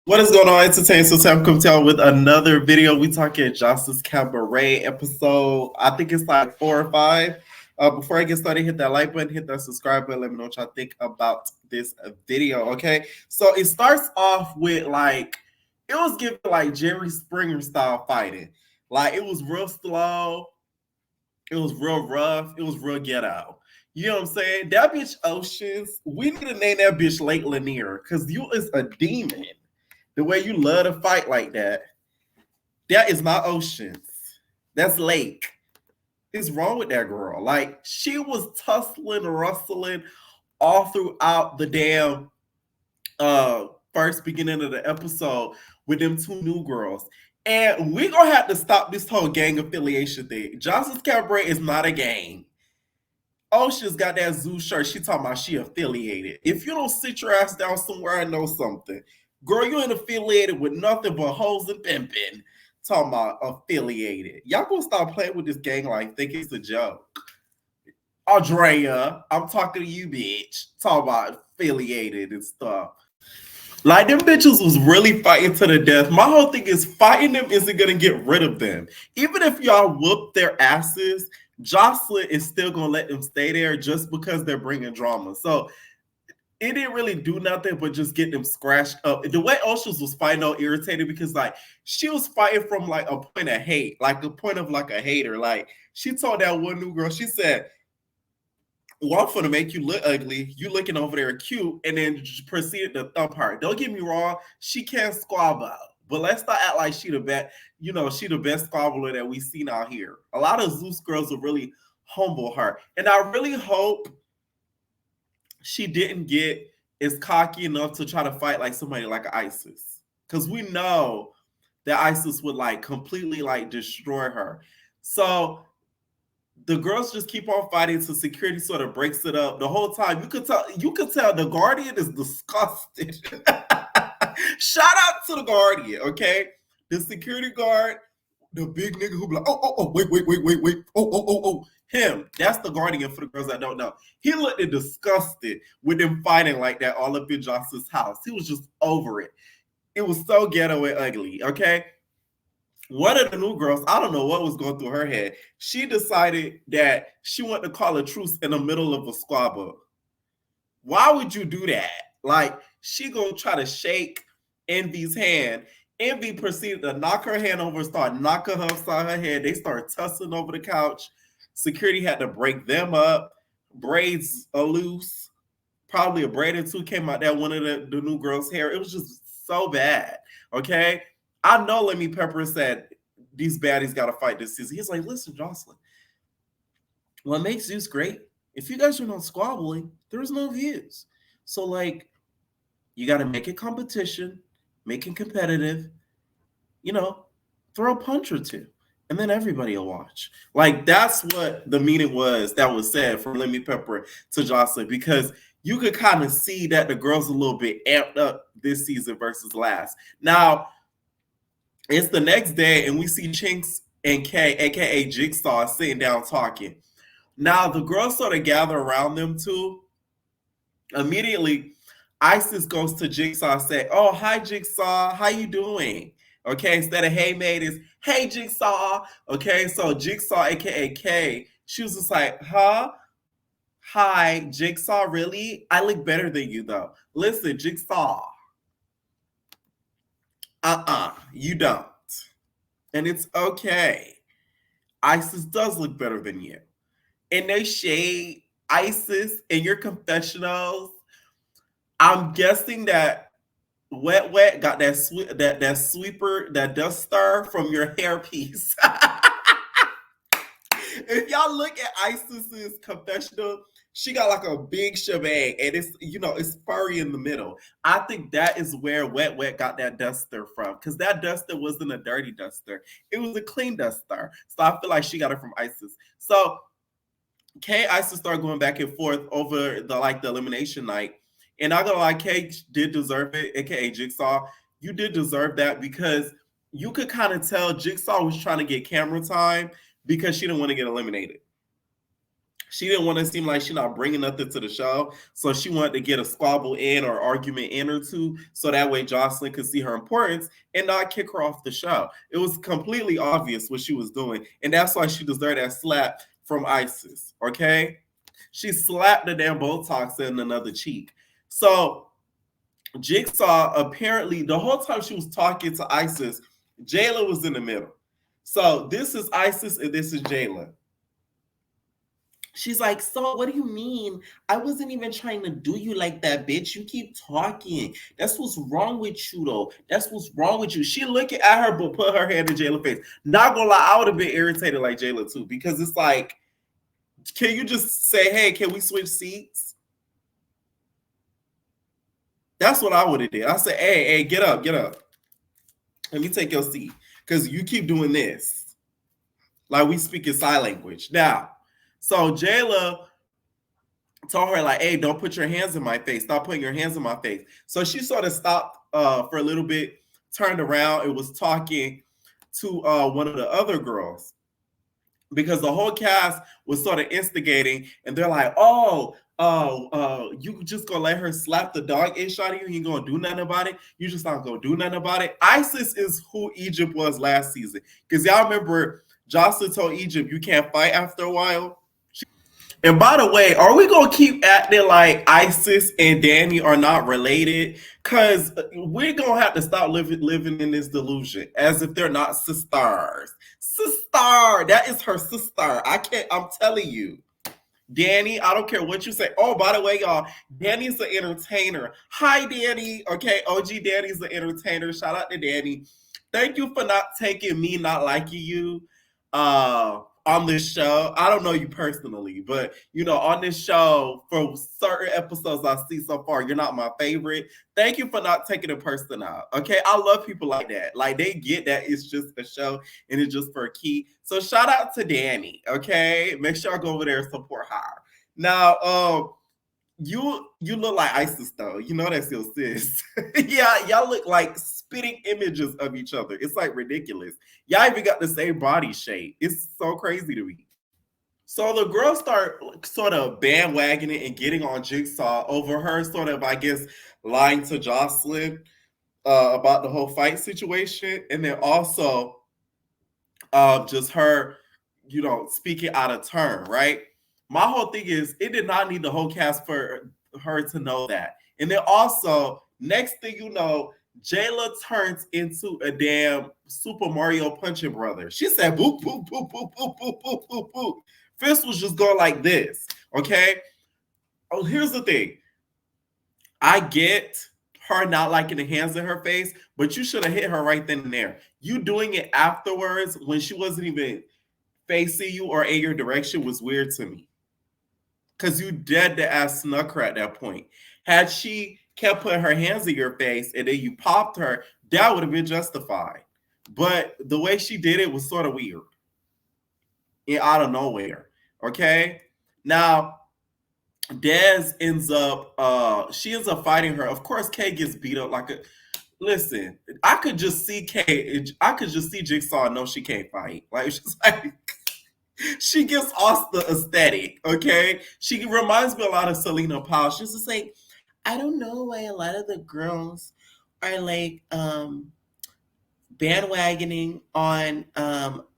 What is going on, entertainment? So I'm coming to y'all with another video. We talking Justice Cabaret episode. I think it's like 4 or 5. Before I get started, hit that like button, hit that subscribe button. Let me know what y'all think about this video. Okay, so it starts off with like it was giving like Jerry Springer style fighting. Like it was real slow. It was real rough. It was real ghetto. You know what I'm saying? That bitch Oceans. We need to name that bitch Lake Lanier because you is a demon. The way you love to fight like that, that is not Oceans. That's Lake. What's wrong with that girl? Like, she was tussling, rustling all throughout the damn first beginning of the episode with them two new girls. And we're gonna have to stop this whole gang affiliation thing. Johnson's Cabaret is not a gang. Ocean's got that zoo shirt. She talking about she affiliated. If you don't sit your ass down somewhere, I know something. Girl, you ain't affiliated with nothing but hoes and pimping. Talking about affiliated. Y'all gonna stop playing with this gang like think it's a joke. Andrea, I'm talking to you, bitch. Talking about affiliated and stuff. Like them bitches was really fighting to the death. My whole thing is fighting them isn't gonna get rid of them. Even if y'all whoop their asses, Joseline is still gonna let them stay there just because they're bringing drama. So it didn't really do nothing but just get them scratched up. The way Oceans was fighting, all irritated because like she was fighting from like a point of hate, like a point of like a hater. Like she told that one new girl, she said, "Well, I'm gonna make you look ugly. You looking over there cute," and then proceeded to thump her. Don't get me wrong, she can't squabble, but let's not act like she the best. You know, she the best squabbler that we seen out here. A lot of Zeus girls will really humble her, and I really hope she didn't get as cocky enough to try to fight like somebody like ISIS, because we know that ISIS would like completely like destroy her. So the girls just keep on fighting so security sort of breaks it up. The whole time you could tell the Guardian is disgusted. Shout out to the Guardian, okay? The security guard, the big nigga who be like, oh, wait, oh. Him, that's the Guardian for the girls that don't know. He looked disgusted with them fighting like that all up in Joss's house. He was just over it. It was so ghetto and ugly, okay? One of the new girls, I don't know what was going through her head. She decided that she wanted to call a truce in the middle of a squabble. Why would you do that? Like, she gonna try to shake Envy's hand. Envy proceeded to knock her hand over and start knocking her upside her head. They started tussling over the couch. Security had to break them up. Braids are loose. Probably a braid or two came out that one of the new girl's hair. It was just so bad. Okay. I know Lemmy Pepper said these baddies got to fight this season. He's like, listen, Joseline, what makes Zeus great? If you guys are not squabbling, there's no views. So, like, you got to make it competition, make it competitive, you know, throw a punch or two, and then everybody will watch. Like, that's what the meaning was that was said from Lemmy Pepper to Joseline, because you could kind of see that the girls a little bit amped up this season versus last. Now, it's the next day, and we see Chinks and Kay, aka Jigsaw, sitting down talking. Now the girls sort of gather around them too. Immediately, Isis goes to Jigsaw and say, "Oh, hi Jigsaw, how you doing?" Okay, instead of "Hey mate," is "Hey Jigsaw." Okay, so Jigsaw, aka Kay, she was just like, "Huh? Hi, Jigsaw, really? I look better than you though. Listen, Jigsaw, you don't. And it's okay. Isis does look better than you. And they shade Isis in your confessionals. I'm guessing that Wet got that sweeper, that duster from your hairpiece. If y'all look at Isis's confessional, she got like a big shebang, and it's furry in the middle. I think that is where Wet got that duster from, because that duster wasn't a dirty duster; it was a clean duster. So I feel like she got it from Isis. So Kay Isis started going back and forth over the elimination night, and I gonna lie, Kay did deserve it, aka Jigsaw. You did deserve that because you could kind of tell Jigsaw was trying to get camera time because she didn't want to get eliminated. She didn't want to seem like she's not bringing nothing to the show, so she wanted to get a squabble in or argument in or two, so that way Joseline could see her importance and not kick her off the show. It was completely obvious what she was doing, and that's why she deserved that slap from Isis. Okay, she slapped the damn Botox in another cheek. So Jigsaw apparently the whole time she was talking to Isis, Jayla was in the middle. So this is Isis and this is Jayla. She's like, so what do you mean? I wasn't even trying to do you like that, bitch. You keep talking. That's what's wrong with you, though. That's what's wrong with you. She looking at her, but put her hand in Jayla's face. Not gonna lie, I would have been irritated like Jayla too, because it's like, can you just say, hey, can we switch seats? That's what I would have did. I said, hey, get up, get up. Let me take your seat. Because you keep doing this. Like we speaking sign language. Now, so Jayla told her, like, hey, don't put your hands in my face. Stop putting your hands in my face. So she sort of stopped for a little bit, turned around, and was talking to one of the other girls. Because the whole cast was sort of instigating, and they're like, you just gonna let her slap the dog ish out of you? You ain't gonna do nothing about it? You just not gonna do nothing about it? Isis is who Egypt was last season. Because y'all remember Joseline told Egypt you can't fight after a while. And by the way, are we gonna keep acting like Isis and Danny are not related? Cause we're gonna have to stop living in this delusion as if they're not sisters. Sister, that is her sister. I can't. I'm telling you, Danny. I don't care what you say. Oh, by the way, y'all, Danny's an entertainer. Hi, Danny. Okay, OG Danny's an entertainer. Shout out to Danny. Thank you for not taking me not liking you. On this show. I don't know you personally, but on this show, for certain episodes I've seen so far, you're not my favorite. Thank you for not taking a person out. Okay. I love people like that. Like they get that it's just a show and it's just for a key. So shout out to Danny. Okay. Make sure I go over there and support her. Now, you look like Isis though. You know that's your sis. Yeah, y'all look like spitting images of each other. It's like ridiculous. Y'all even got the same body shape. It's so crazy to me. So the girls start sort of bandwagoning and getting on Jigsaw over her sort of, I guess, lying to Joseline about the whole fight situation. And then also just her, speaking out of turn, right? My whole thing is it did not need the whole cast for her to know that. And then also, next thing you know, Jayla turns into a damn Super Mario punching brother. She said boop, boop, boop, boop, boop, boop, boop, boop, boop. Fist was just going like this. Okay. Oh, here's the thing. I get her not liking the hands in her face, but you should have hit her right then and there. You doing it afterwards when she wasn't even facing you or in your direction was weird to me. Because you dead to ass snuck her at that point. Had she kept putting her hands in your face and then you popped her, that would have been justified. But the way she did it was sort of weird. Out of nowhere. Okay? Now, Dez ends up, she ends up fighting her. Of course, Kay gets beat up like a. Listen, I could just see Kay. I could just see Jigsaw know she can't fight. Like she's like, she gives us the aesthetic. Okay, she reminds me a lot of Selena Powell. She's just like, I don't know why a lot of the girls are like bandwagoning on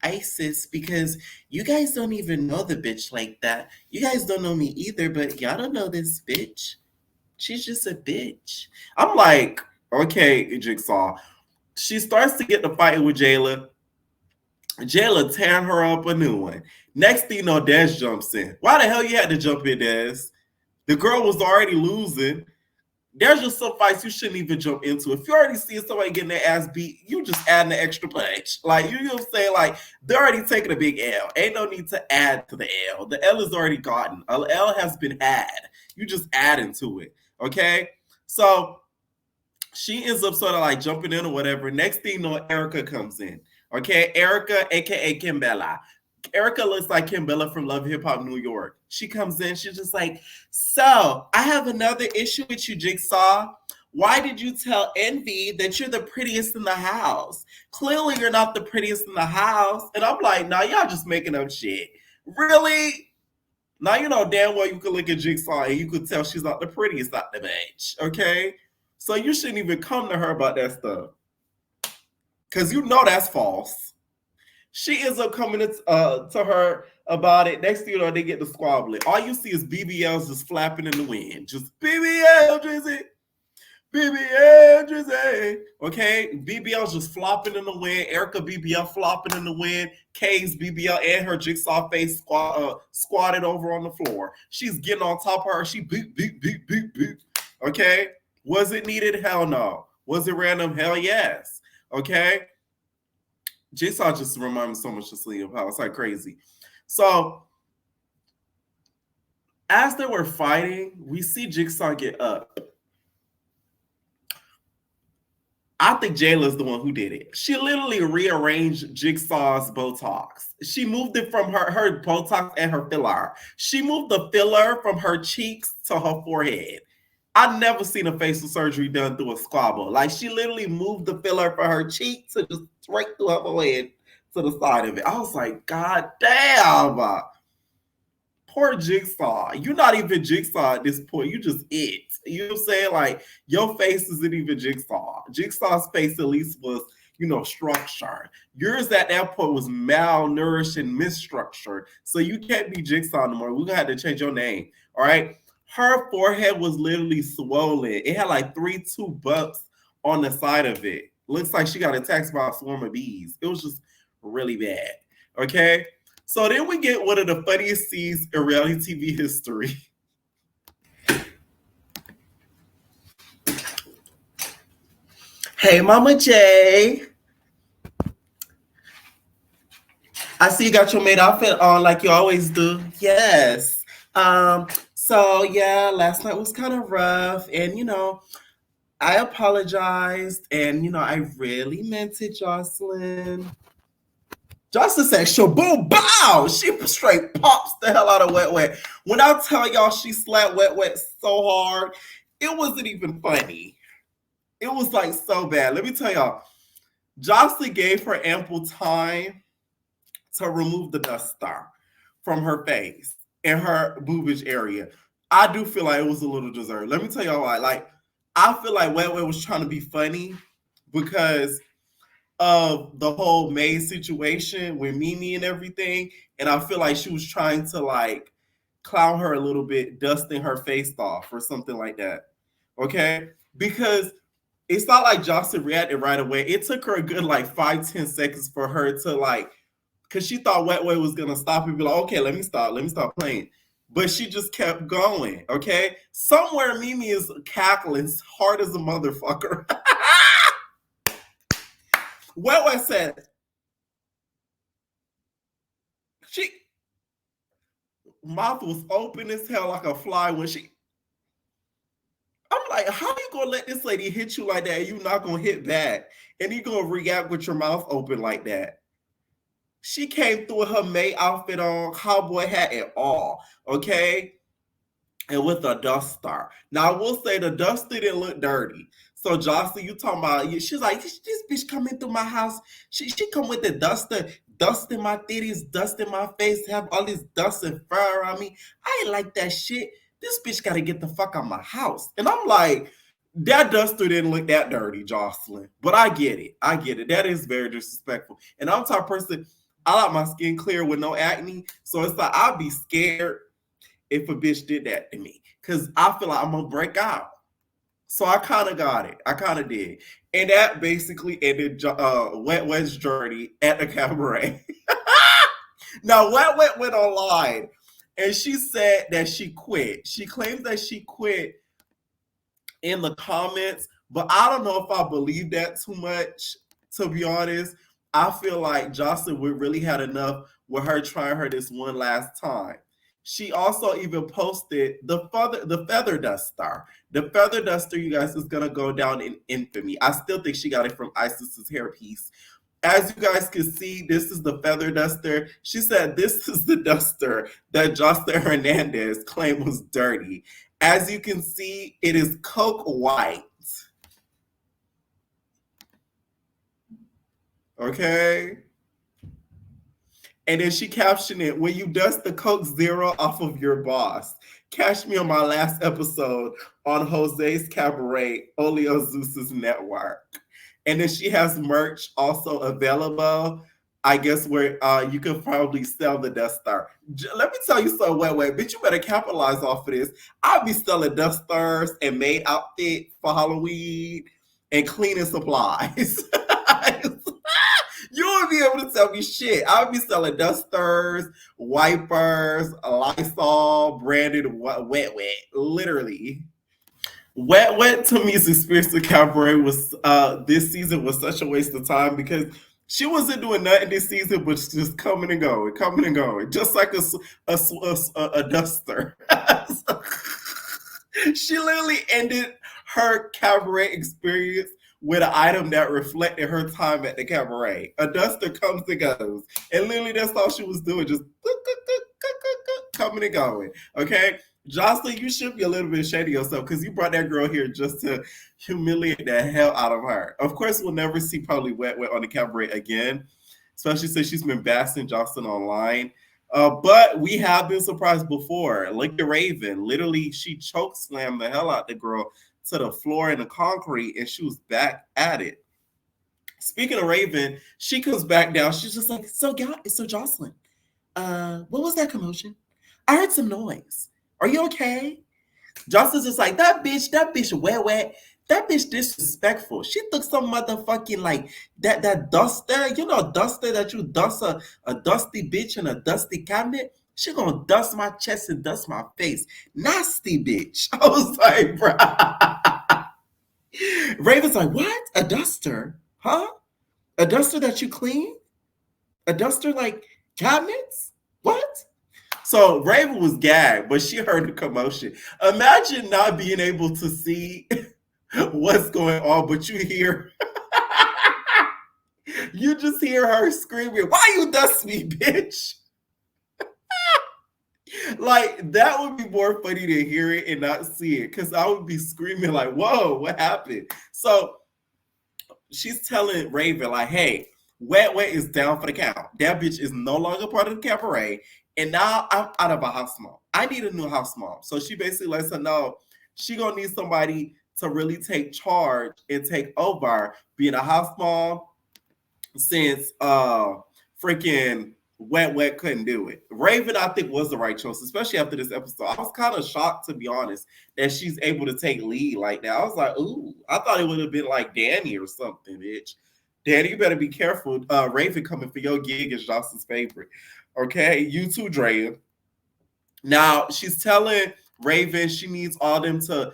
Isis because you guys don't even know the bitch like that. You guys don't know me either, but y'all don't know this bitch. She's just a bitch. I'm like, okay, Jigsaw. She starts to get the fight with Jayla. Jayla tearing her up a new one. Next thing you know, Dez jumps in. Why the hell you had to jump in, Dez? The girl was already losing. There's just some fights you shouldn't even jump into. If you already see somebody getting their ass beat, you just add an extra punch. Like, you know what I'm saying? Like, they're already taking a big L. Ain't no need to add to the L. The L is already gotten. A L has been had. You just add into it. Okay? So, she ends up sort of like jumping in or whatever. Next thing you know, Erica comes in. Okay? Erica, a.k.a. Kimbella. Erica looks like Kimbella from Love Hip Hop New York. She comes in, she's just like, so I have another issue with you, Jigsaw. Why did you tell Envy that you're the prettiest in the house? Clearly you're not the prettiest in the house. And I'm like, nah, y'all just making up shit. Really? Now you know damn well you could look at Jigsaw and you could tell she's not the prettiest out the bunch. Okay, so you shouldn't even come to her about that stuff because you know that's false. She ends up coming to her about it. Next thing you know, they get to squabbling. All you see is BBLs just flapping in the wind. Just BBL, Drizzy. BBL, Drizzy. Okay? BBL's just flopping in the wind. Erica BBL flopping in the wind. Kay's BBL and her jigsaw face squatted over on the floor. She's getting on top of her. She beep, beep, beep, beep, beep. Okay? Was it needed? Hell no. Was it random? Hell yes. Okay? Jigsaw just reminds me so much of Selena Powell. It's like crazy. So as they were fighting, we see Jigsaw get up. I think Jayla's the one who did it. She literally rearranged Jigsaw's Botox. She moved it from her Botox and her filler. She moved the filler from her cheeks to her forehead. I've never seen a facial surgery done through a squabble. Like she literally moved the filler from her cheek to just right through her forehead to the side of it. I was like, God damn. Poor Jigsaw. You're not even Jigsaw at this point. You just it. You know what I'm saying? Like your face isn't even Jigsaw. Jigsaw's face at least was, structured. Yours at that point was malnourished and misstructured. So you can't be Jigsaw no more. We're gonna have to change your name. All right. Her forehead was literally swollen. It had like 3-2 bumps on the side of it. Looks like she got attacked by a swarm of bees. It was just really bad. Okay. So then we get one of the funniest scenes in reality TV history. Hey, Mama J. I see you got your maid outfit on like you always do. Yes. So yeah, last night was kind of rough, and I apologized, and I really meant it, Joseline. Joseline said, shaboom, bow! She straight pops the hell out of Wet Wet. When I tell y'all she slapped Wet Wet so hard, it wasn't even funny. It was like so bad. Let me tell y'all, Joseline gave her ample time to remove the dust star from her face and her boobage area. I do feel like it was a little deserved. Let me tell y'all why. Like, I feel like Wet Wet was trying to be funny because of the whole May situation with Mimi and everything. And I feel like she was trying to like clown her a little bit, dusting her face off or something like that. Okay? Because it's not like Jocelyn reacted right away. It took her a good like 5-10 seconds for her to like, because she thought Wet Wet was gonna stop and be like, okay, let me stop playing. But she just kept going. Okay. Somewhere Mimi is cackling hard as a motherfucker. Wet Wet said, she mouth was open as hell like a fly when she. I'm like, how you gonna let this lady hit you like that and you not gonna hit back? And you gonna react with your mouth open like that? She came through with her May outfit on, cowboy hat and all, okay? And with a duster. Now I will say the duster didn't look dirty. So Jocelyn, you talking about? She's like, this bitch coming through my house. She come with the duster, dusting my titties, dusting my face, have all this dust and fur on me. I ain't like that shit. This bitch got to get the fuck out of my house. And I'm like, that duster didn't look that dirty, Jocelyn. But I get it. That is very disrespectful. And I'm the type of person, I like my skin clear with no acne. So it's like I'd be scared if a bitch did that to me. Because I feel like I'm gonna break out. So I kind of got it. I kind of did. And that basically ended Wet Wet's journey at the cabaret. Now, Wet Wet went online and she said that she quit. She claims that she quit in the comments, but I don't know if I believe that too much, to be honest. I feel like Jocelyn would really had enough with her trying her this one last time. She also even posted the feather duster. The feather duster, you guys, is gonna go down in infamy. I still think she got it from Isis's hairpiece. As you guys can see, this is the feather duster. She said this is the duster that Jocelyn Hernandez claimed was dirty. As you can see, it is coke white. Okay. And then she captioned it, when you dust the Coke Zero off of your boss. Catch me on my last episode on Jose's Cabaret, Olio Zeus's network. And then she has merch also available. I guess where you can probably sell the Dust Star. Let me tell you something, wait, bitch, you better capitalize off of this. I'll be selling Dust Stars and maid outfit for Halloween and cleaning supplies. You won't be able to tell me shit. I'll be selling dusters, wipers, Lysol, branded wet, literally. Wet to me's experience with Cabaret was this season was such a waste of time because she wasn't doing nothing this season, but just coming and going, just like a duster. She literally ended her Cabaret experience with an item that reflected her time at the Cabaret. A duster comes and goes, and literally that's all she was doing, just coming and going. Okay. Joseline, you should be a little bit ashamed of yourself because you brought that girl here just to humiliate the hell out of her. Of course, we'll never see probably Wet on the Cabaret again, especially since she's been basting Joseline online. But we have been surprised before. Look at Raven. Literally, she choke slammed the hell out the girl to the floor and the concrete, and she was back at it. Speaking of Raven, she comes back down. She's just like, so Joseline, what was that commotion? I heard some noise. Are you okay? Joseline's just like, that bitch wet. That bitch disrespectful. She took some motherfucking like that duster, duster that you dust a dusty bitch in a dusty cabinet. She gonna dust my chest and dust my face. Nasty bitch. I was like, bruh. Raven's like, what? A duster? Huh? A duster that you clean? A duster like cabinets? What? So Raven was gagged, but she heard the commotion. Imagine not being able to see what's going on, but you hear, you just hear her screaming, why you dust me, bitch? Like, that would be more funny to hear it and not see it, because I would be screaming like, whoa, what happened? So she's telling Raven, like, hey, Wet is down for the count. That bitch is no longer part of the Cabaret. And now I'm out of a house mom. I need a new house mom. So she basically lets her know she gonna need somebody to really take charge and take over being a house mom since freaking Wet couldn't do it. Raven, I think, was the right choice, especially after this episode. I was kind of shocked, to be honest, that she's able to take lead like that. I was like, ooh, I thought it would have been like Danny or something, bitch. Danny, you better be careful. Raven coming for your gig is Joseline's favorite. Okay, you too, Drea. Now she's telling Raven she needs all them to,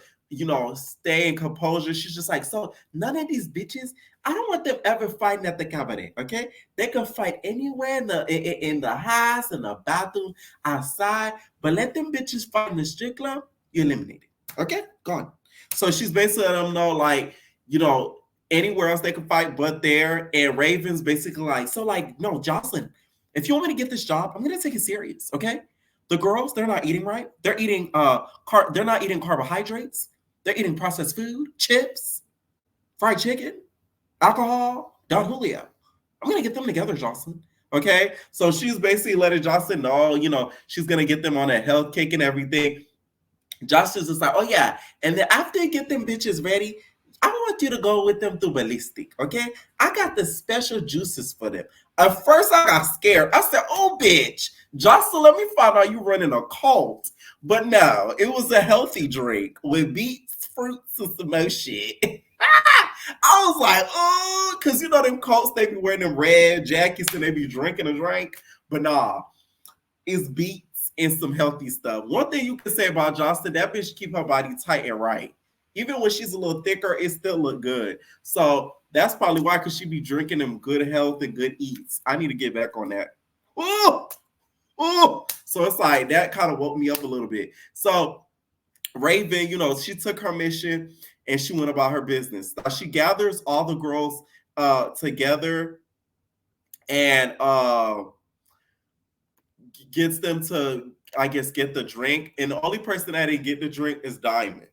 stay in composure. She's just like, so none of these bitches, I don't want them ever fighting at the Cabaret. Okay, they can fight anywhere in the house, in the bathroom, outside, but let them bitches fight in the strip club. You eliminate it. Okay, gone. So she's basically letting them know, like, anywhere else they can fight but there. And Raven's basically like, so like, no, Joseline, if you want me to get this job, I'm gonna take it serious, okay? The girls, they're not eating right. They're eating they're not eating carbohydrates. They're eating processed food, chips, fried chicken, alcohol, Don Julio. I'm gonna get them together, Joseline. Okay? So she's basically letting Joseline know, she's gonna get them on a health kick and everything. Joseline's just like, oh yeah. And then after you get them bitches ready, I want you to go with them through ballistic, okay? I got the special juices for them. At first, I got scared. I said, oh, bitch, Joseline, let me find out you running a cult. But no, it was a healthy drink with beets, fruits, and some more shit. I was like, oh, because them cults, they be wearing them red jackets and they be drinking a drink. But nah, it's beets and some healthy stuff. One thing you can say about Joseline, that bitch keep her body tight and right. Even when she's a little thicker, it still look good. So that's probably why, because she be drinking them good health and good eats. I need to get back on that. Ooh, ooh. So it's like that kind of woke me up a little bit. So Raven, she took her mission and she went about her business. She gathers all the girls together and gets them to, I guess, get the drink. And the only person that didn't get the drink is Diamond.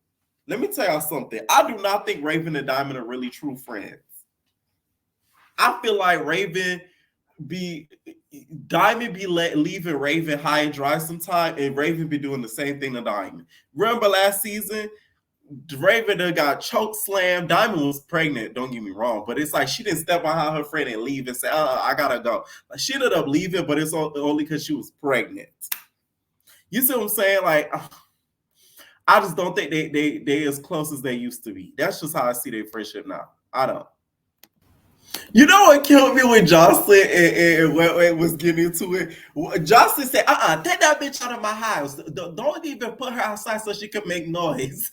Let me tell y'all something. I do not think Raven and Diamond are really true friends. I feel like Raven be Diamond be leaving Raven high and dry sometime, and Raven be doing the same thing to Diamond. Remember last season, Raven got choke slammed. Diamond was pregnant, don't get me wrong, but it's like she didn't step behind her friend and leave and say, I gotta go. Like, she ended up leaving, but it's only because she was pregnant. You see what I'm saying? Like, I just don't think they as close as they used to be. That's just how I see their friendship now. I don't. You know what killed me when Joseline and Wet was getting into it? Joseline said, take that bitch out of my house. Don't even put her outside so she can make noise.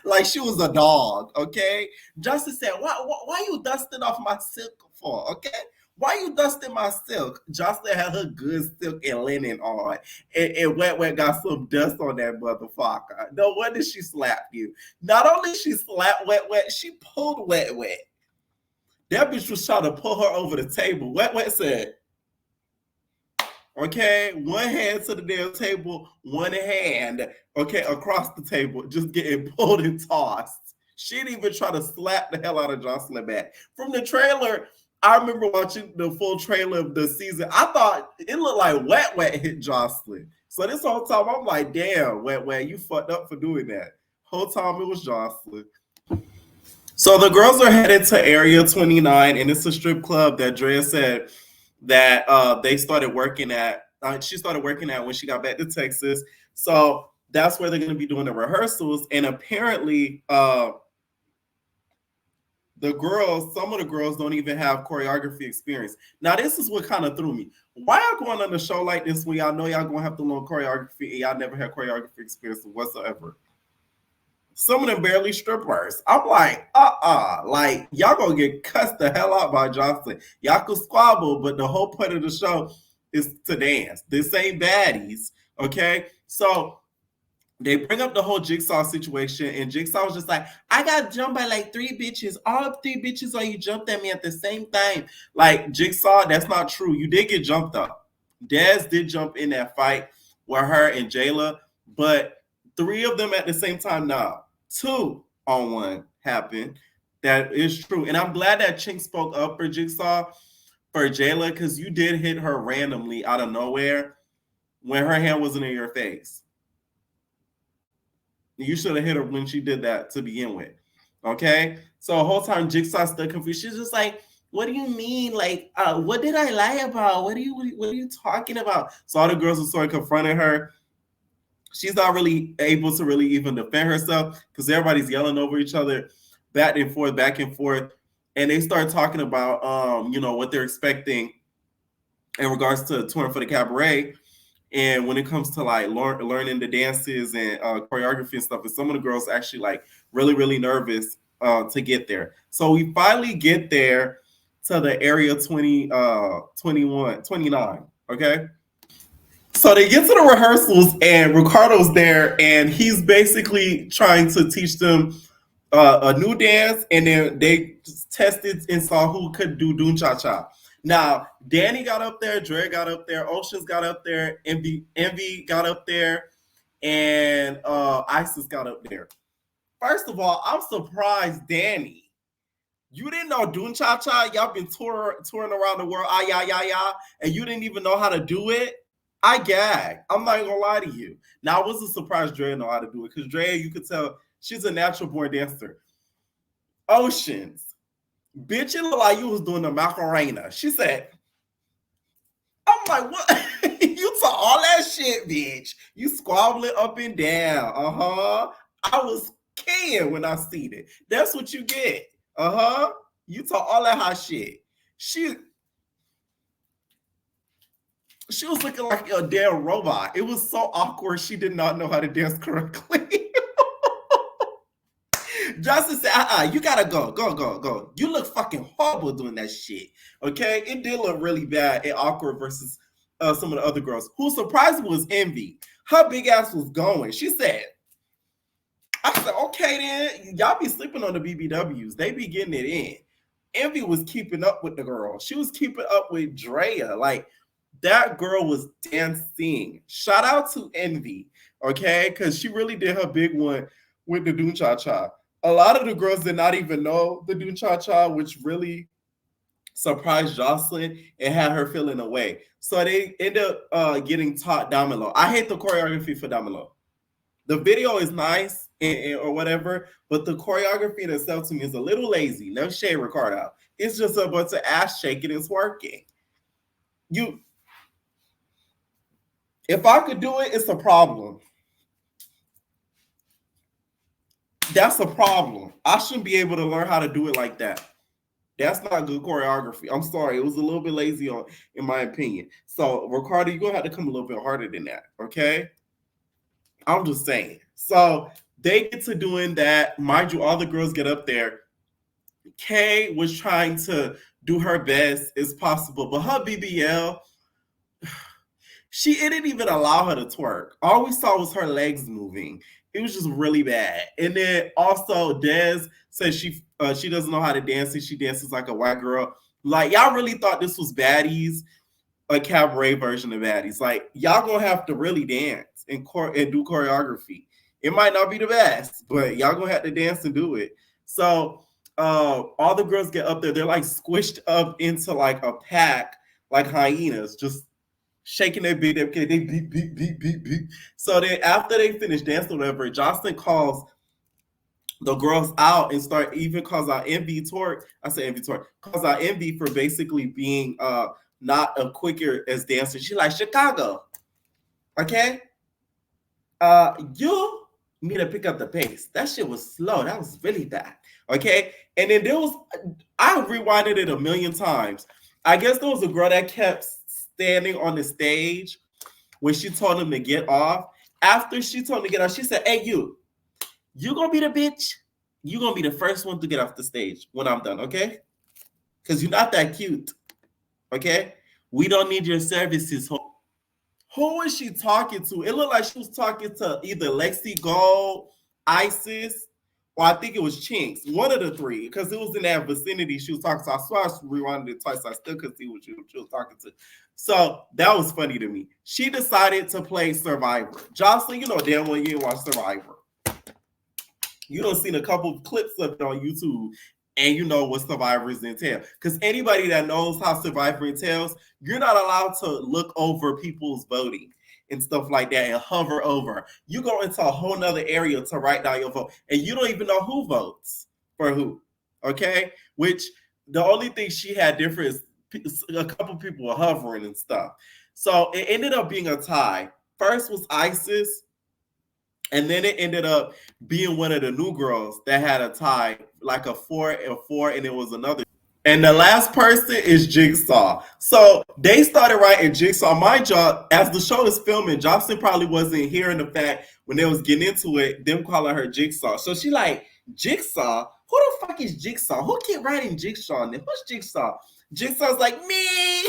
Like she was a dog, okay? Joseline said, why you dusting off my silk for, okay? Why you dusting my silk? Joseline had her good silk and linen on. And Wet got some dust on that motherfucker. No wonder she slapped you. Not only she slapped Wet, she pulled Wet. That bitch was trying to pull her over the table. Wet said, okay, one hand to the damn table, one hand, okay, across the table, just getting pulled and tossed. She didn't even try to slap the hell out of Joseline back. From the trailer, I remember watching the full trailer of the season. I thought it looked like Wet hit Joseline. So this whole time, I'm like, damn, Wet, you fucked up for doing that. Whole time it was Joseline. So the girls are headed to Area 29, and it's a strip club that Drea said that they started working at. She started working at when she got back to Texas. So that's where they're going to be doing the rehearsals. And apparently, some of the girls don't even have choreography experience. Now, this is what kind of threw me. Why y'all going on a show like this when y'all know y'all going to have to learn choreography and y'all never had choreography experience whatsoever? Some of them barely strippers. I'm like, like y'all gonna get cussed the hell out by Joseline. Y'all could squabble, but the whole point of the show is to dance. This ain't baddies, okay? So they bring up the whole Jigsaw situation, and Jigsaw was just like, I got jumped by like 3 bitches. All 3 bitches on you jumped at me at the same time. Like, Jigsaw, that's not true. You did get jumped up. Dez did jump in that fight with her and Jayla, but 3 of them at the same time, now 2 on 1 happened. That is true. And I'm glad that Chink spoke up for Jigsaw, for Jayla, because you did hit her randomly out of nowhere when her hand wasn't in your face. You should have hit her when she did that to begin with. Okay? So the whole time Jigsaw still confused. She's just like, what do you mean? Like, what did I lie about? What are you talking about? So all the girls are sort of confronting her. She's not really able to really even defend herself because everybody's yelling over each other, back and forth. And they start talking about, what they're expecting in regards to touring for the Cabaret. And when it comes to like learning the dances and choreography and stuff, and some of the girls actually like really, really nervous to get there. So we finally get there to the Area 29, okay? So they get to the rehearsals, and Ricardo's there, and he's basically trying to teach them a new dance, and then they tested and saw who could do Doon Cha Cha. Now, Danny got up there, Dre got up there, Oceans got up there, Envy got up there, and Isis got up there. First of all, I'm surprised, Danny. You didn't know Doon Cha Cha? Y'all been touring around the world, and you didn't even know how to do it? I gag. I'm not gonna lie to you. Now, I wasn't surprised Dre know how to do it, because Dre, you could tell, she's a natural born dancer. Oceans. Bitch, it looked like you was doing the Macarena. She said, I'm like, what? You saw all that shit, bitch. You squabbling up and down. I was keying when I seen it. That's what you get. You saw all that hot shit. She was looking like a damn robot. It was so awkward. She did not know how to dance correctly. Justin said, you gotta go. You look fucking horrible doing that shit. Okay? It did look really bad and awkward versus some of the other girls. Who surprised me was Envy. Her big ass was going. She said, I said, okay then, y'all be sleeping on the BBWs. They be getting it in. Envy was keeping up with the girl. She was keeping up with Drea. Like, that girl was dancing. Shout out to Envy, okay? Because she really did her big one with the Doon Cha Cha. A lot of the girls did not even know the Doon Cha Cha, which really surprised Joseline and had her feeling away. So they end up getting taught Domino. I hate the choreography for Domino. The video is nice or whatever, but the choreography in itself to me is a little lazy. No shade, Ricardo. It's just a bunch of ass shaking and twerking. If I could do it, it's a problem. That's a problem. I shouldn't be able to learn how to do it like that. That's not good choreography. I'm sorry. It was a little bit lazy in my opinion. So, Ricardo, you're going to have to come a little bit harder than that, okay? I'm just saying. So, they get to doing that. Mind you, all the girls get up there. Kay was trying to do her best as possible, but her BBL, it didn't even allow her to twerk. All we saw was her legs moving. It was just really bad. And then also Des says she doesn't know how to dance and she dances like a white girl. Like, y'all really thought this was Baddies, a cabaret version of Baddies. Like, y'all gonna have to really dance and do choreography. It might not be the best, but y'all gonna have to dance and do it. So all the girls get up there. They're like squished up into like a pack, like hyenas, just shaking their beat, they beep, beep, beep, beep, beep. So then after they finish dancing or whatever, Joseline calls the girls out and calls out Envy twerk. I say Envy twerk. Calls out Envy for basically being not a quicker as dancer. She like, Chicago. Okay? You need to pick up the pace. That shit was slow. That was really bad. Okay? And then I rewinded it a million times. I guess there was a girl that kept standing on the stage when she told him to get off. After she told him to get off, she said, hey, you gonna be the bitch? You gonna be the first one to get off the stage when I'm done, okay? Because you're not that cute, okay? We don't need your services. Who is she talking to? It looked like she was talking to either Lexi Gold, Isis, or I think it was Chinks. One of the three, because it was in that vicinity she was talking to. I swear I rewinded it twice. I still couldn't see what she was talking to. So that was funny to me. She decided to play Survivor. Joseline, you know damn well you didn't watch Survivor. You done seen a couple of clips of it on YouTube, and you know what Survivors entail. Because anybody that knows how Survivor entails, you're not allowed to look over people's voting and stuff like that and hover over. You go into a whole nother area to write down your vote, and you don't even know who votes for who, okay? Which the only thing she had different is a couple people were hovering and stuff. So it ended up being a tie. First was Isis, and then it ended up being one of the new girls that had a tie, like a 4-4, and it was another. And the last person is Jigsaw. So they started writing Jigsaw. My job, as the show is filming, Joseline probably wasn't hearing the fact when they was getting into it, them calling her Jigsaw. So she like, Jigsaw? Who the fuck is Jigsaw? Who keep writing Jigsaw? And who's Jigsaw? Jigsaw's like, me.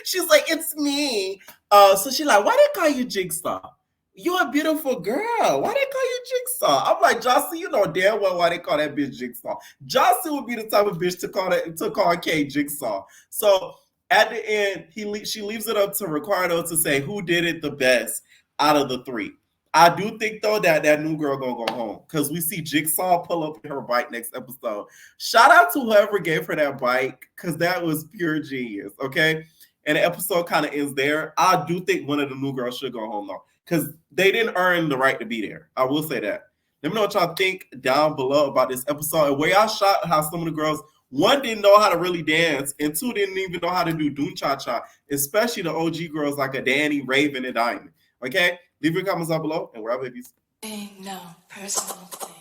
She's like, it's me. So she like, why they call you Jigsaw? You're a beautiful girl. Why they call you Jigsaw? I'm like, Joseline, you know damn well why they call that bitch Jigsaw. Joseline would be the type of bitch to call Kay Jigsaw. So at the end, she leaves it up to Ricardo to say who did it the best out of the three. I do think though that new girl gonna go home because we see Jigsaw pull up in her bike next episode. Shout out to whoever gave her that bike because that was pure genius. Okay, and the episode kind of ends there. I do think one of the new girls should go home though, because they didn't earn the right to be there. I will say that. Let me know what y'all think down below about this episode and where y'all shot how some of the girls, one, didn't know how to really dance, and two, didn't even know how to do Doom Cha Cha, especially the OG girls like a Danny, Raven, and Diamond. Okay? Leave your comments down below, and we're out, babies. No personal thing.